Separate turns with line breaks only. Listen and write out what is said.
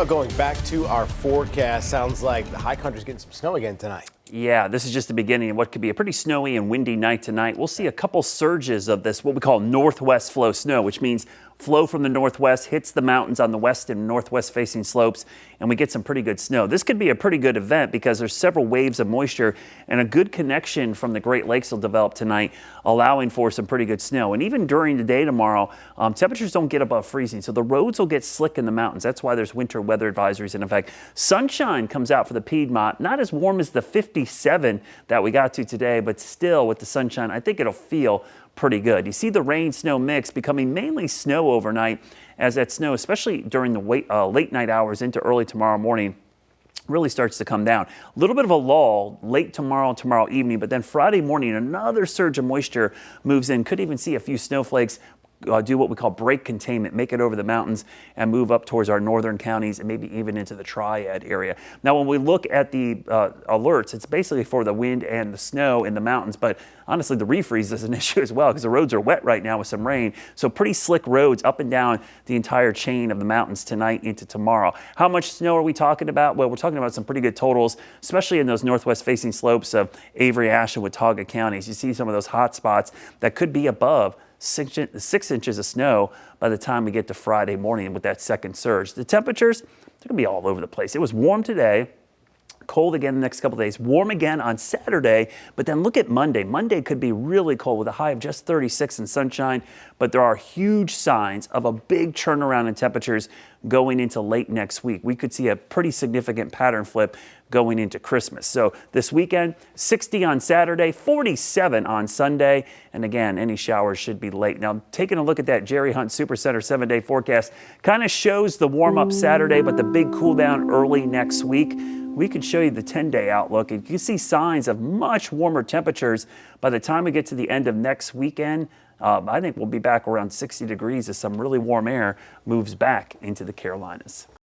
Going back to our forecast, sounds like the high country's getting some snow again tonight.
Yeah, this is just the beginning of what could be a pretty snowy and windy night tonight. We'll see a couple surges of this, what we call northwest flow snow, which means flow from the northwest hits the mountains on the west and northwest facing slopes, and we get some pretty good snow. This could be a pretty good event because there's several waves of moisture and a good connection from the Great Lakes will develop tonight, allowing for some pretty good snow. And even during the day tomorrow, temperatures don't get above freezing, so the roads will get slick in the mountains. That's why there's winter weather advisories in effect. Sunshine comes out for the Piedmont, not as warm as the 57 that we got to today, but still with the sunshine, I think it'll feel pretty good. You see the rain snow mix becoming mainly snow overnight as that snow, especially during the late night hours into early tomorrow morning, really starts to come down. A little bit of a lull late tomorrow evening, but then Friday morning, another surge of moisture moves in. Could even see a few snowflakes do what we call break containment, make it over the mountains and move up towards our northern counties and maybe even into the Triad area. Now, when we look at the alerts, it's basically for the wind and the snow in the mountains, but honestly, the refreeze is an issue as well because the roads are wet right now with some rain. So pretty slick roads up and down the entire chain of the mountains tonight into tomorrow. How much snow are we talking about? Well, we're talking about some pretty good totals, especially in those northwest facing slopes of Avery, Ashe, and Watauga counties. You see some of those hot spots that could be above 6 inches of snow by the time we get to Friday morning with that second surge. The temperatures, they're going to be all over the place. It was warm today. Cold again the next couple of days, warm again on Saturday, but then look at Monday. Monday could be really cold with a high of just 36 and sunshine, but there are huge signs of a big turnaround in temperatures going into late next week. We could see a pretty significant pattern flip going into Christmas. So this weekend, 60 on Saturday, 47 on Sunday, and again, any showers should be late. Now, taking a look at that Jerry Hunt Supercenter 7-day forecast kind of shows the warm-up Saturday, but the big cool down early next week. We could show you the 10-day outlook, and you can see signs of much warmer temperatures by the time we get to the end of next weekend. I think we'll be back around 60 degrees as some really warm air moves back into the Carolinas.